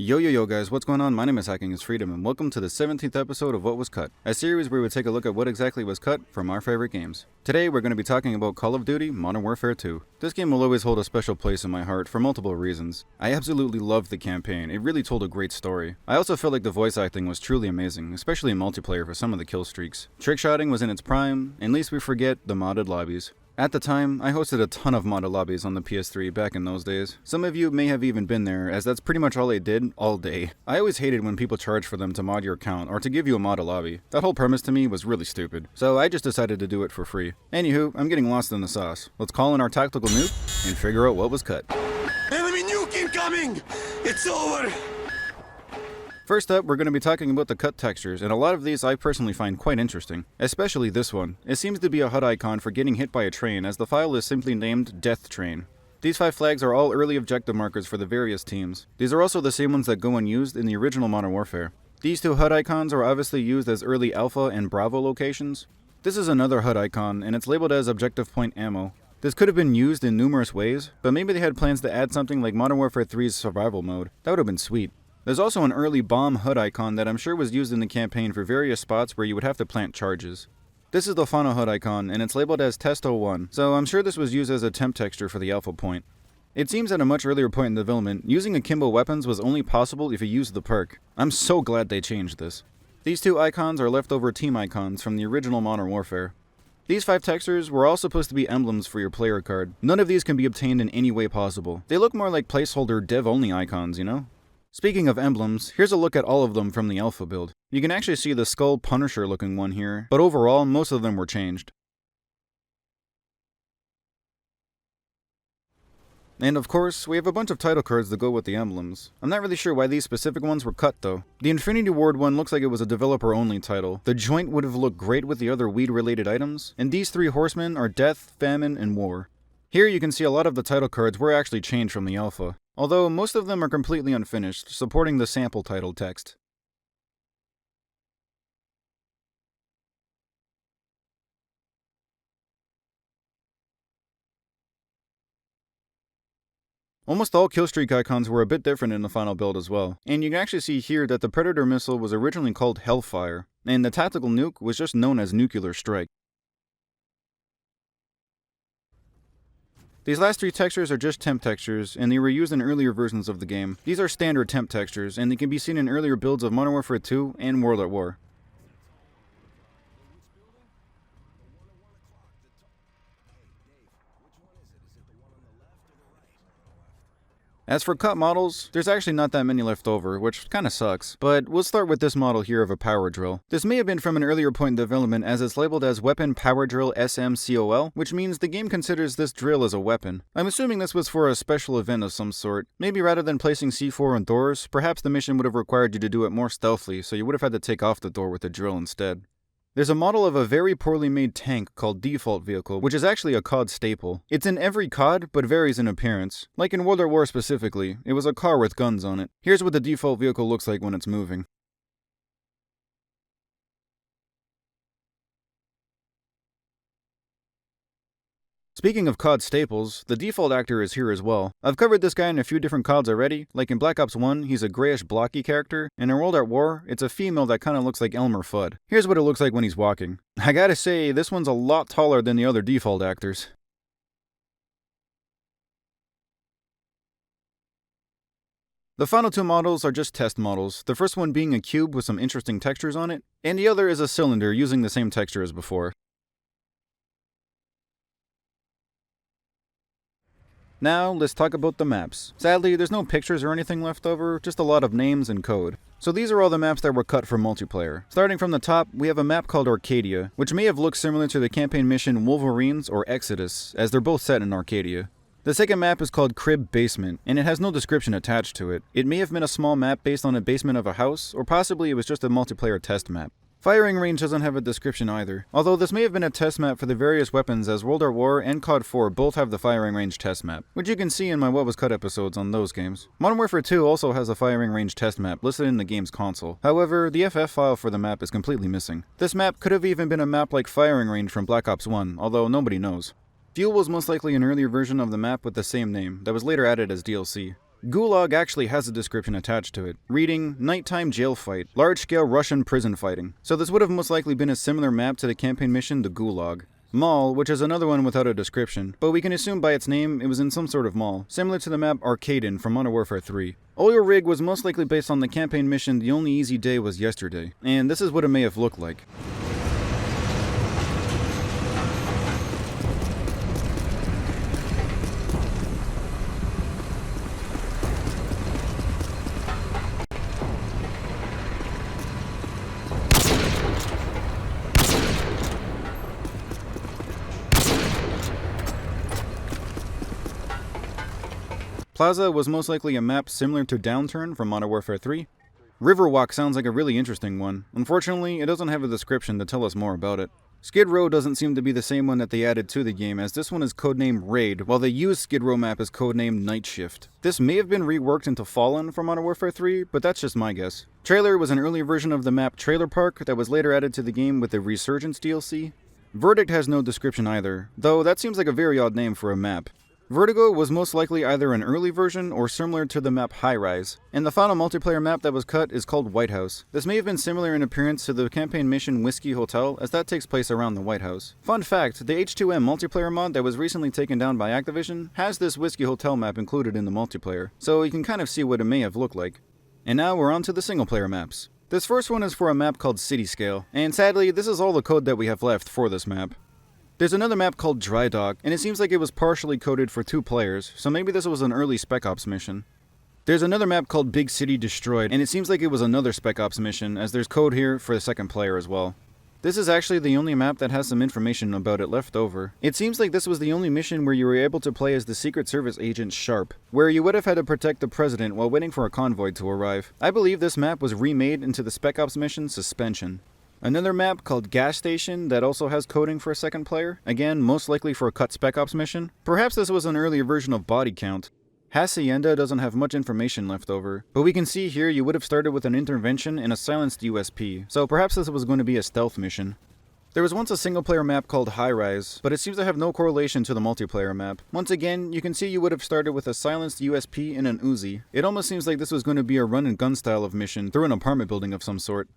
Yo guys, what's going on? My name is HackingIsFreedom and welcome to the 17th episode of What Was Cut, a series where we take a look at what exactly was cut from our favorite games. Today we're going to be talking about Call of Duty Modern Warfare 2. This game will always hold a special place in my heart for multiple reasons. I absolutely loved the campaign, it really told a great story. I also felt like the voice acting was truly amazing, especially in multiplayer for some of the kill streaks. Trickshotting was in its prime, and least we forget the modded lobbies. At the time, I hosted a ton of modded lobbies on the PS3 back in those days. Some of you may have even been there, as that's pretty much all I did all day. I always hated when people charged for them to mod your account or to give you a modded lobby. That whole premise to me was really stupid, so I just decided to do it for free. Anywho, I'm getting lost in the sauce. Let's call in our tactical nuke and figure out what was cut. Enemy nuke incoming! It's over! First up, we're going to be talking about the cut textures, and a lot of these I personally find quite interesting. Especially this one. It seems to be a HUD icon for getting hit by a train, as the file is simply named Death Train. These 5 flags are all early objective markers for the various teams. These are also the same ones that go unused in the original Modern Warfare. These 2 HUD icons are obviously used as early Alpha and Bravo locations. This is another HUD icon, and it's labeled as Objective Point Ammo. This could have been used in numerous ways, but maybe they had plans to add something like Modern Warfare 3's Survival Mode. That would have been sweet. There's also an early bomb HUD icon that I'm sure was used in the campaign for various spots where you would have to plant charges. This is the Fauna HUD icon, and it's labeled as Test 01, so I'm sure this was used as a temp texture for the Alpha point. It seems at a much earlier point in development, using akimbo weapons was only possible if you used the perk. I'm so glad they changed this. These 2 icons are leftover team icons from the original Modern Warfare. These 5 textures were all supposed to be emblems for your player card. None of these can be obtained in any way possible. They look more like placeholder dev-only icons, you know? Speaking of emblems, here's a look at all of them from the Alpha build. You can actually see the Skull Punisher looking one here, but overall, most of them were changed. And of course, we have a bunch of title cards that go with the emblems. I'm not really sure why these specific ones were cut though. The Infinity Ward one looks like it was a developer only title. The joint would have looked great with the other weed related items, and these 3 horsemen are Death, Famine, and War. Here you can see a lot of the title cards were actually changed from the Alpha, although most of them are completely unfinished, supporting the sample title text. Almost all killstreak icons were a bit different in the final build as well, and you can actually see here that the Predator missile was originally called Hellfire, and the tactical nuke was just known as Nuclear Strike. These last 3 textures are just temp textures, and they were used in earlier versions of the game. These are standard temp textures, and they can be seen in earlier builds of Modern Warfare 2 and World at War. As for cut models, there's actually not that many left over, which kinda sucks, but we'll start with this model here of a power drill. This may have been from an earlier point in development as it's labeled as Weapon Power Drill SMCOL, which means the game considers this drill as a weapon. I'm assuming this was for a special event of some sort. Maybe rather than placing C4 on doors, perhaps the mission would have required you to do it more stealthily, so you would have had to take off the door with the drill instead. There's a model of a very poorly made tank called Default Vehicle, which is actually a COD staple. It's in every COD, but varies in appearance. Like in World at War specifically, it was a car with guns on it. Here's what the default vehicle looks like when it's moving. Speaking of COD staples, the default actor is here as well. I've covered this guy in a few different CODs already, like in Black Ops 1, he's a grayish blocky character, and in World at War, it's a female that kinda looks like Elmer Fudd. Here's what it looks like when he's walking. I gotta say, this one's a lot taller than the other default actors. The final 2 models are just test models, the first one being a cube with some interesting textures on it, and the other is a cylinder using the same texture as before. Now, let's talk about the maps. Sadly, there's no pictures or anything left over, just a lot of names and code. So these are all the maps that were cut for multiplayer. Starting from the top, we have a map called Arcadia, which may have looked similar to the campaign mission Wolverines or Exodus, as they're both set in Arcadia. The second map is called Crib Basement, and it has no description attached to it. It may have been a small map based on a basement of a house, or possibly it was just a multiplayer test map. Firing range doesn't have a description either, although this may have been a test map for the various weapons as World at War and COD 4 both have the firing range test map, which you can see in my What Was Cut episodes on those games. Modern Warfare 2 also has a firing range test map listed in the game's console. However, the FF file for the map is completely missing. This map could have even been a map like firing range from Black Ops 1, although nobody knows. Fuel was most likely an earlier version of the map with the same name, that was later added as DLC. Gulag actually has a description attached to it, reading, nighttime jail fight, large-scale Russian prison fighting. So this would have most likely been a similar map to the campaign mission, the Gulag. Mall, which is another one without a description, but we can assume by its name it was in some sort of mall, similar to the map Arcaden from Modern Warfare 3. Oil Rig was most likely based on the campaign mission The Only Easy Day Was Yesterday, and this is what it may have looked like. Plaza was most likely a map similar to Downturn from Modern Warfare 3. Riverwalk sounds like a really interesting one. Unfortunately, it doesn't have a description to tell us more about it. Skid Row doesn't seem to be the same one that they added to the game, as this one is codenamed Raid, while the used Skid Row map is codenamed Night Shift. This may have been reworked into Fallen from Modern Warfare 3, but that's just my guess. Trailer was an early version of the map Trailer Park that was later added to the game with the Resurgence DLC. Verdict has no description either, though that seems like a very odd name for a map. Vertigo was most likely either an early version or similar to the map High Rise, and the final multiplayer map that was cut is called White House. This may have been similar in appearance to the campaign mission Whiskey Hotel, as that takes place around the White House. Fun fact, the H2M multiplayer mod that was recently taken down by Activision has this Whiskey Hotel map included in the multiplayer, so you can kind of see what it may have looked like. And now we're on to the single player maps. This first one is for a map called City Scale, and sadly this is all the code that we have left for this map. There's another map called Dry Dock, and it seems like it was partially coded for 2 players, so maybe this was an early Spec Ops mission. There's another map called Big City Destroyed, and it seems like it was another Spec Ops mission, as there's code here for the second player as well. This is actually the only map that has some information about it left over. It seems like this was the only mission where you were able to play as the Secret Service agent Sharp, where you would have had to protect the president while waiting for a convoy to arrive. I believe this map was remade into the Spec Ops mission Suspension. Another map called Gas Station that also has coding for a second player, again most likely for a cut Spec Ops mission. Perhaps this was an earlier version of Body Count. Hacienda doesn't have much information left over, but we can see here you would have started with an intervention and a silenced USP, so perhaps this was going to be a stealth mission. There was once a single player map called High Rise, but it seems to have no correlation to the multiplayer map. Once again, you can see you would have started with a silenced USP and an Uzi. It almost seems like this was going to be a run and gun style of mission through an apartment building of some sort.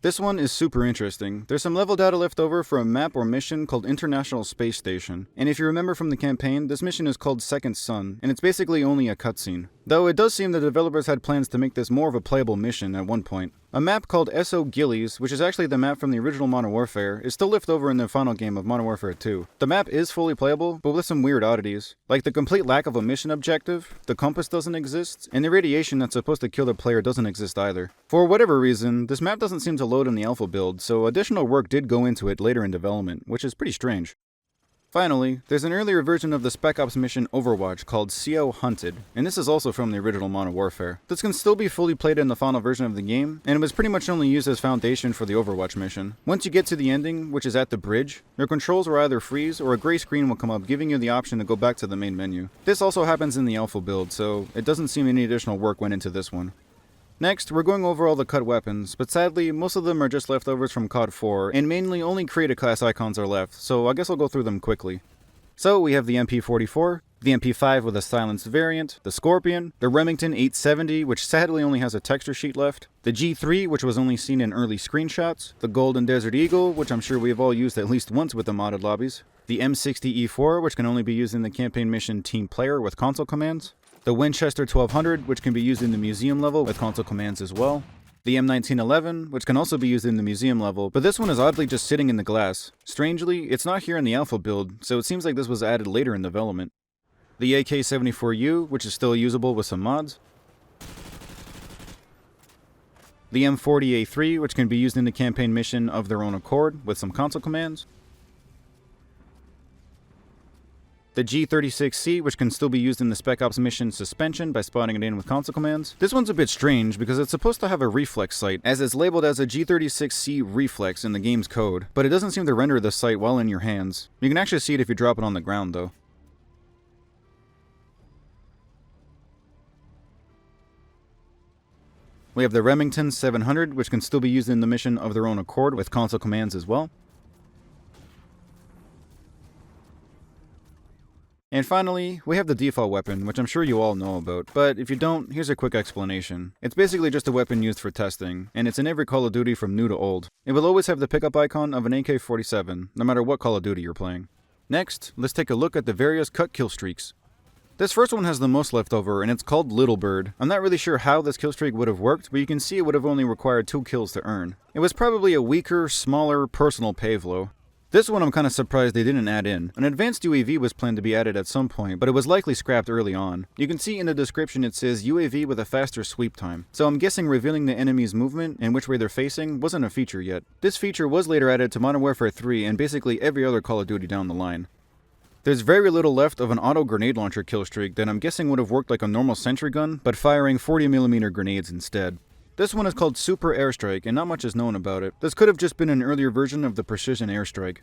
This one is super interesting. There's some level data left over for a map or mission called International Space Station, and if you remember from the campaign, this mission is called Second Sun, and it's basically only a cutscene. Though it does seem the developers had plans to make this more of a playable mission at one point. A map called S.O. Gillies, which is actually the map from the original Modern Warfare, is still left over in the final game of Modern Warfare 2. The map is fully playable, but with some weird oddities, like the complete lack of a mission objective, the compass doesn't exist, and the radiation that's supposed to kill the player doesn't exist either. For whatever reason, this map doesn't seem to load in the alpha build, so additional work did go into it later in development, which is pretty strange. Finally, there's an earlier version of the Spec Ops mission Overwatch called CO Hunted, and this is also from the original Modern Warfare. This can still be fully played in the final version of the game, and it was pretty much only used as foundation for the Overwatch mission. Once you get to the ending, which is at the bridge, your controls will either freeze or a gray screen will come up giving you the option to go back to the main menu. This also happens in the alpha build, so it doesn't seem any additional work went into this one. Next, we're going over all the cut weapons, but sadly, most of them are just leftovers from COD 4, and mainly only created class icons are left, so I guess I'll go through them quickly. So we have the MP44, the MP5 with a silenced variant, the Scorpion, the Remington 870, which sadly only has a texture sheet left, the G3, which was only seen in early screenshots, the Golden Desert Eagle, which I'm sure we've all used at least once with the modded lobbies, the M60E4, which can only be used in the campaign mission Team Player with console commands, the Winchester 1200, which can be used in the museum level with console commands as well, the M1911, which can also be used in the museum level, but this one is oddly just sitting in the glass. Strangely, it's not here in the alpha build, so it seems like this was added later in development. The AK-74U, which is still usable with some mods. The M40A3, which can be used in the campaign mission of their own accord with some console commands. The G36C, which can still be used in the Spec Ops mission Suspension by spawning it in with console commands. This one's a bit strange because it's supposed to have a reflex sight, as it's labeled as a G36C reflex in the game's code, but it doesn't seem to render the sight while in your hands. You can actually see it if you drop it on the ground though. We have the Remington 700, which can still be used in the mission of their own accord with console commands as well. And finally, we have the default weapon, which I'm sure you all know about, but if you don't, here's a quick explanation. It's basically just a weapon used for testing, and it's in every Call of Duty from new to old. It will always have the pickup icon of an AK-47, no matter what Call of Duty you're playing. Next, let's take a look at the various cut kill streaks. This first one has the most left over, and it's called Little Bird. I'm not really sure how this kill streak would have worked, but you can see it would have only required 2 kills to earn. It was probably a weaker, smaller, personal pavlo. This one I'm kinda surprised they didn't add in. An advanced UAV was planned to be added at some point, but it was likely scrapped early on. You can see in the description it says UAV with a faster sweep time, so I'm guessing revealing the enemy's movement and which way they're facing wasn't a feature yet. This feature was later added to Modern Warfare 3 and basically every other Call of Duty down the line. There's very little left of an auto grenade launcher kill streak that I'm guessing would have worked like a normal sentry gun, but firing 40mm grenades instead. This one is called Super Airstrike, and not much is known about it. This could have just been an earlier version of the Precision Airstrike.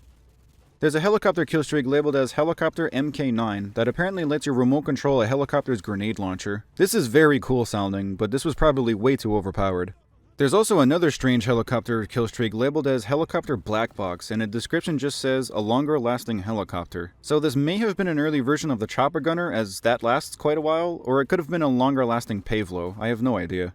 There's a helicopter kill streak labeled as Helicopter MK9 that apparently lets you remote control a helicopter's grenade launcher. This is very cool sounding, but this was probably way too overpowered. There's also another strange helicopter kill streak labeled as Helicopter Black Box, and the description just says a longer lasting helicopter. So this may have been an early version of the chopper gunner, as that lasts quite a while, or it could have been a longer lasting pavlo. I have no idea.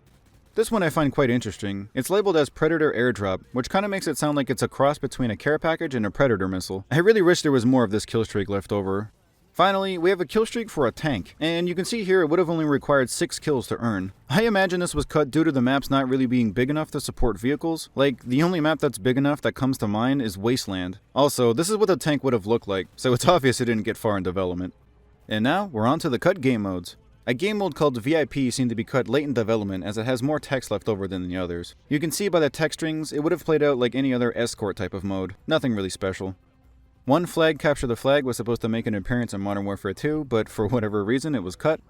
This one I find quite interesting. It's labeled as Predator Airdrop, which kinda makes it sound like it's a cross between a care package and a Predator missile. I really wish there was more of this kill streak left over. Finally, we have a kill streak for a tank, and you can see here it would have only required 6 kills to earn. I imagine this was cut due to the maps not really being big enough to support vehicles. Like, the only map that's big enough that comes to mind is Wasteland. Also, this is what the tank would have looked like, so it's obvious it didn't get far in development. And now, we're on to the cut game modes. A game mode called VIP seemed to be cut late in development as it has more text left over than the others. You can see by the text strings, it would have played out like any other escort type of mode. Nothing really special. One Flag Capture the Flag was supposed to make an appearance in Modern Warfare 2, but for whatever reason it was cut.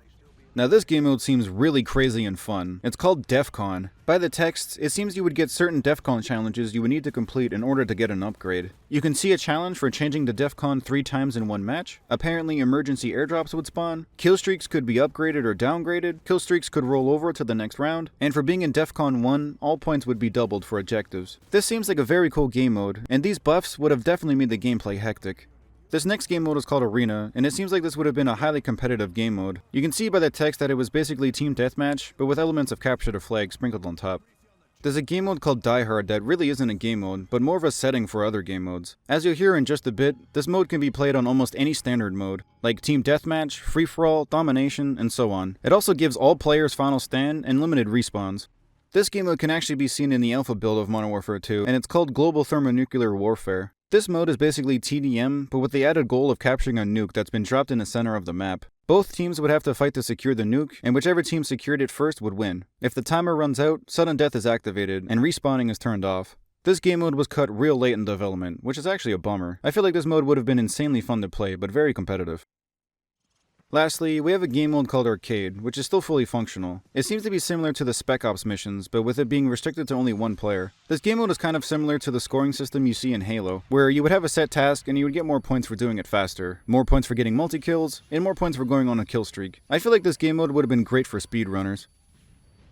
Now this game mode seems really crazy and fun. It's called DEFCON. By the text, it seems you would get certain DEFCON challenges you would need to complete in order to get an upgrade. You can see a challenge for changing to DEFCON 3 times in one match. Apparently emergency airdrops would spawn. Kill streaks could be upgraded or downgraded. Kill streaks could roll over to the next round. And for being in DEFCON 1, all points would be doubled for objectives. This seems like a very cool game mode, and these buffs would have definitely made the gameplay hectic. This next game mode is called Arena, and it seems like this would have been a highly competitive game mode. You can see by the text that it was basically team deathmatch, but with elements of capture the flag sprinkled on top. There's a game mode called Die Hard that really isn't a game mode, but more of a setting for other game modes. As you'll hear in just a bit, this mode can be played on almost any standard mode, like team deathmatch, free-for-all, domination, and so on. It also gives all players final stand and limited respawns. This game mode can actually be seen in the alpha build of Modern Warfare 2, and it's called Global Thermonuclear Warfare. This mode is basically TDM, but with the added goal of capturing a nuke that's been dropped in the center of the map. Both teams would have to fight to secure the nuke, and whichever team secured it first would win. If the timer runs out, sudden death is activated, and respawning is turned off. This game mode was cut real late in development, which is actually a bummer. I feel like this mode would have been insanely fun to play, but very competitive. Lastly, we have a game mode called Arcade, which is still fully functional. It seems to be similar to the Spec Ops missions, but with it being restricted to only one player. This game mode is kind of similar to the scoring system you see in Halo, where you would have a set task and you would get more points for doing it faster, more points for getting multi-kills, and more points for going on a kill streak. I feel like this game mode would have been great for speedrunners.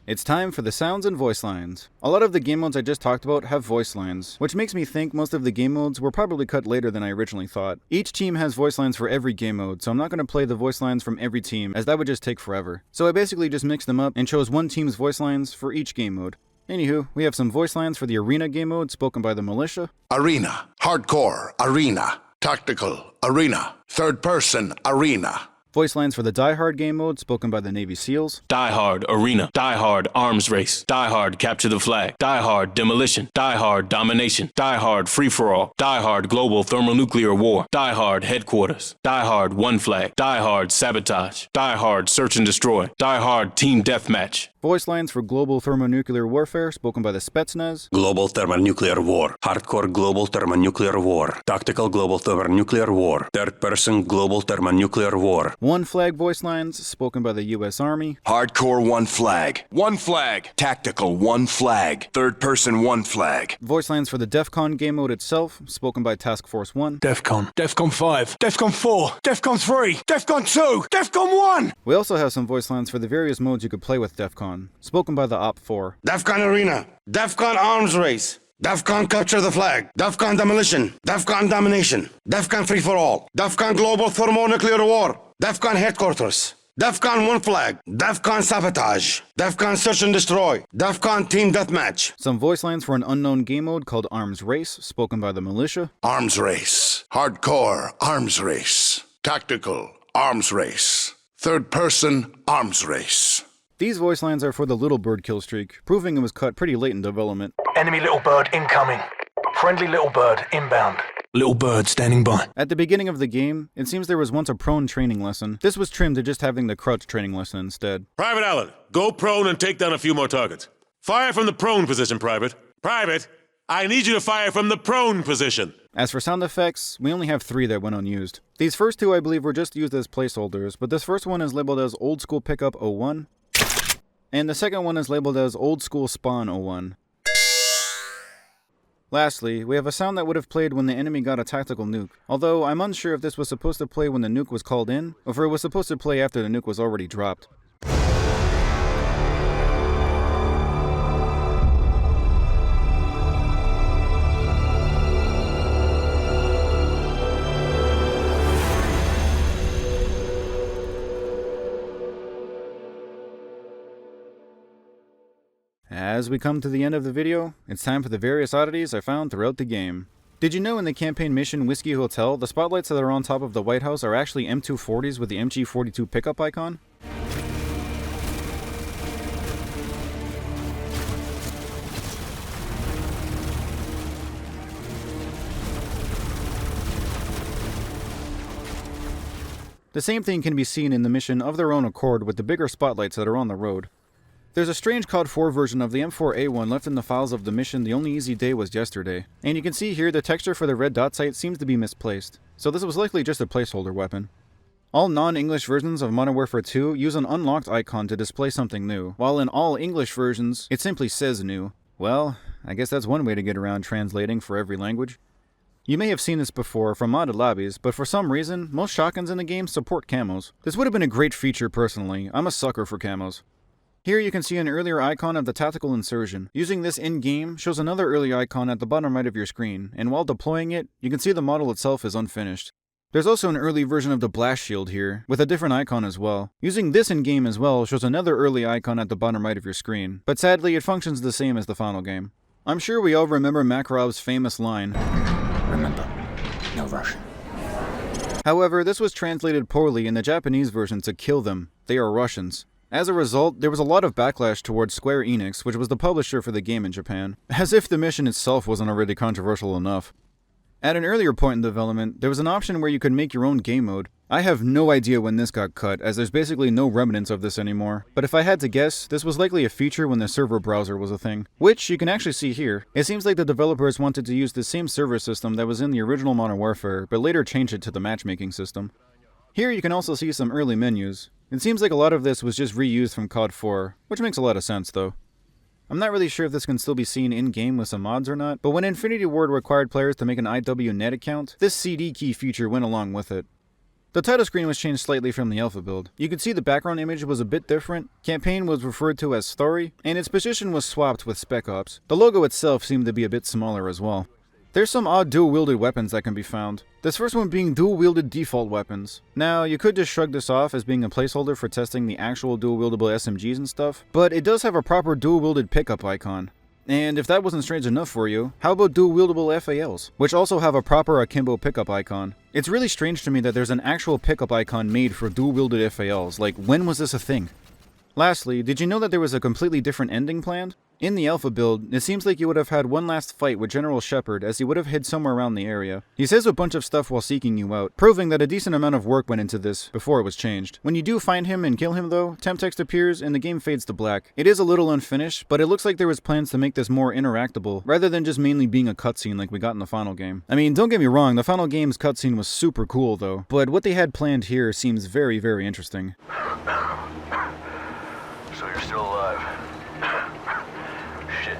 It's time for the sounds and voice lines. A lot of the game modes I just talked about have voice lines, which makes me think most of the game modes were probably cut later than I originally thought. Each team has voice lines for every game mode, so I'm not going to play the voice lines from every team, as that would just take forever. So I basically just mixed them up and chose one team's voice lines for each game mode. Anywho, we have some voice lines for the Arena game mode spoken by the Militia. Arena, Hardcore, Arena, Tactical, Arena, Third Person, Arena. Voice lines for the Die Hard game mode spoken by the Navy SEALs. Die Hard Arena, Die Hard Arms Race, Die Hard Capture the Flag, Die Hard Demolition, Die Hard Domination, Die Hard Free For All, Die Hard Global Thermonuclear War, Die Hard Headquarters, Die Hard One Flag, Die Hard Sabotage, Die Hard Search and Destroy, Die Hard Team Deathmatch. Voice lines for Global Thermonuclear Warfare spoken by the Spetsnaz. Global Thermonuclear War, Hardcore Global Thermonuclear War, Tactical Global Thermonuclear War, Third Person Global Thermonuclear War. One Flag voice lines spoken by the US Army. Hardcore One Flag. One Flag. Tactical One Flag. Third Person One Flag. Voice lines for the DEFCON game mode itself spoken by Task Force 1. DEFCON. DEFCON 5. DEFCON 4. DEFCON 3. DEFCON 2. DEFCON 1. We also have some voice lines for the various modes you could play with DEFCON, spoken by the OP4. DEFCON Arena, DEFCON Arms Race, DEFCON Capture the Flag, DEFCON Demolition, DEFCON Domination, DEFCON Free For All, DEFCON Global Thermonuclear War, DEFCON headquarters. DEFCON 1 flag. DEFCON sabotage. DEFCON search and destroy. DEFCON team deathmatch. Some voice lines for an unknown game mode called Arms Race, spoken by the militia. Arms race. Hardcore arms race. Tactical arms race. Third person arms race. These voice lines are for the Little Bird killstreak, proving it was cut pretty late in development. Enemy little bird incoming. Friendly little bird inbound. Little bird standing by. At the beginning of the game, it seems there was once a prone training lesson. This was trimmed to just having the crouch training lesson instead. Private Allen, go prone and take down a few more targets. Fire from the prone position, Private. Private, I need you to fire from the prone position. As for sound effects, we only have 3 that went unused. These first 2 I believe were just used as placeholders, but this first one is labeled as Old School Pickup 01, and the second one is labeled as Old School Spawn 01. Lastly, we have a sound that would have played when the enemy got a tactical nuke, although I'm unsure if this was supposed to play when the nuke was called in, or if it was supposed to play after the nuke was already dropped. As we come to the end of the video, it's time for the various oddities I found throughout the game. Did you know in the campaign mission Whiskey Hotel, the spotlights that are on top of the White House are actually M240s with the MG42 pickup icon? The same thing can be seen in the mission Of Their Own Accord with the bigger spotlights that are on the road. There's a strange COD 4 version of the M4A1 left in the files of the mission The Only Easy Day Was Yesterday, and you can see here the texture for the red dot sight seems to be misplaced, so this was likely just a placeholder weapon. All non-English versions of Modern Warfare 2 use an unlocked icon to display something new, while in all English versions, it simply says new. Well, I guess that's one way to get around translating for every language. You may have seen this before from modded lobbies, but for some reason, most shotguns in the game support camos. This would have been a great feature personally. I'm a sucker for camos. Here you can see an earlier icon of the tactical insertion. Using this in-game shows another early icon at the bottom right of your screen, and while deploying it, you can see the model itself is unfinished. There's also an early version of the blast shield here, with a different icon as well. Using this in-game as well shows another early icon at the bottom right of your screen, but sadly it functions the same as the final game. I'm sure we all remember Makarov's famous line, "Remember, no Russian." However, this was translated poorly in the Japanese version to "kill them, they are Russians." As a result, there was a lot of backlash towards Square Enix, which was the publisher for the game in Japan, as if the mission itself wasn't already controversial enough. At an earlier point in development, there was an option where you could make your own game mode. I have no idea when this got cut, as there's basically no remnants of this anymore, but if I had to guess, this was likely a feature when the server browser was a thing, which you can actually see here. It seems like the developers wanted to use the same server system that was in the original Modern Warfare, but later changed it to the matchmaking system. Here you can also see some early menus. It seems like a lot of this was just reused from COD 4, which makes a lot of sense though. I'm not really sure if this can still be seen in-game with some mods or not, but when Infinity Ward required players to make an IWNet account, this CD key feature went along with it. The title screen was changed slightly from the alpha build. You could see the background image was a bit different, campaign was referred to as story, and its position was swapped with Spec Ops. The logo itself seemed to be a bit smaller as well. There's some odd dual-wielded weapons that can be found. This first one being dual-wielded default weapons. Now, you could just shrug this off as being a placeholder for testing the actual dual-wieldable SMGs and stuff, but it does have a proper dual-wielded pickup icon. And if that wasn't strange enough for you, how about dual-wieldable FALs, which also have a proper akimbo pickup icon? It's really strange to me that there's an actual pickup icon made for dual-wielded FALs, like when was this a thing? Lastly, did you know that there was a completely different ending planned? In the alpha build, it seems like you would have had one last fight with General Shepard as he would have hid somewhere around the area. He says a bunch of stuff while seeking you out, proving that a decent amount of work went into this before it was changed. When you do find him and kill him though, temp text appears and the game fades to black. It is a little unfinished, but it looks like there was plans to make this more interactable, rather than just mainly being a cutscene like we got in the final game. I mean, don't get me wrong, the final game's cutscene was super cool though, but what they had planned here seems very, very interesting. So you're still alive. Shit.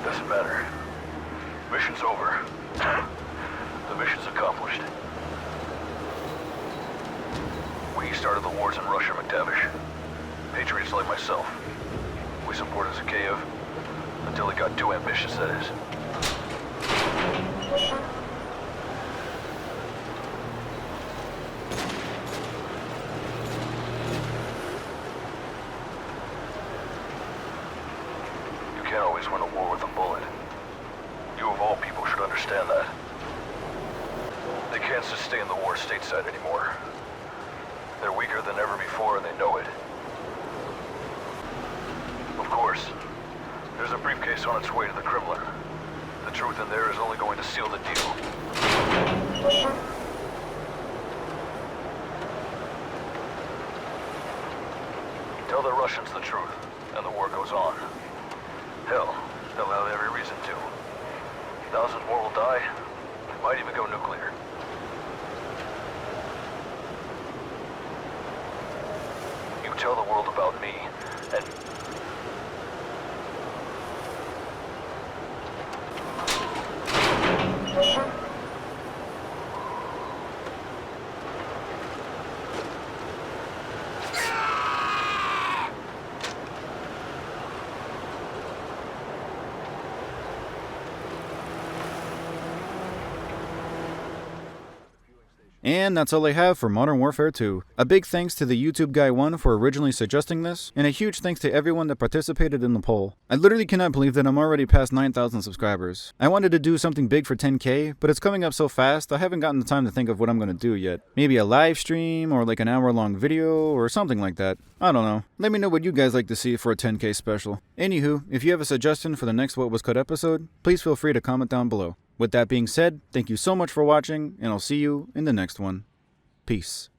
Doesn't matter. Mission's over. The mission's accomplished. We started the wars in Russia, McTavish. Patriots like myself. We supported Zakeyev until he got too ambitious, that is. You can't always win a war with a bullet. You of all people should understand that. They can't sustain the war stateside anymore. They're weaker than ever before and they know it. Of course, there's a briefcase on its way to the Kremlin. The truth in there is only going to seal the deal. Tell the Russians the truth, and the war goes on. Hell, they'll have every reason to. Thousands more will die. They might even go nuclear. You tell the world about me, and... And that's all I have for Modern Warfare 2. A big thanks to the YouTube guy 1 for originally suggesting this, and a huge thanks to everyone that participated in the poll. I literally cannot believe that I'm already past 9,000 subscribers. I wanted to do something big for 10k, but it's coming up so fast I haven't gotten the time to think of what I'm gonna do yet. Maybe a live stream, or like an hour-long video, or something like that. I don't know. Let me know what you guys like to see for a 10k special. Anywho, if you have a suggestion for the next What Was Cut episode, please feel free to comment down below. With that being said, thank you so much for watching, and I'll see you in the next one. Peace.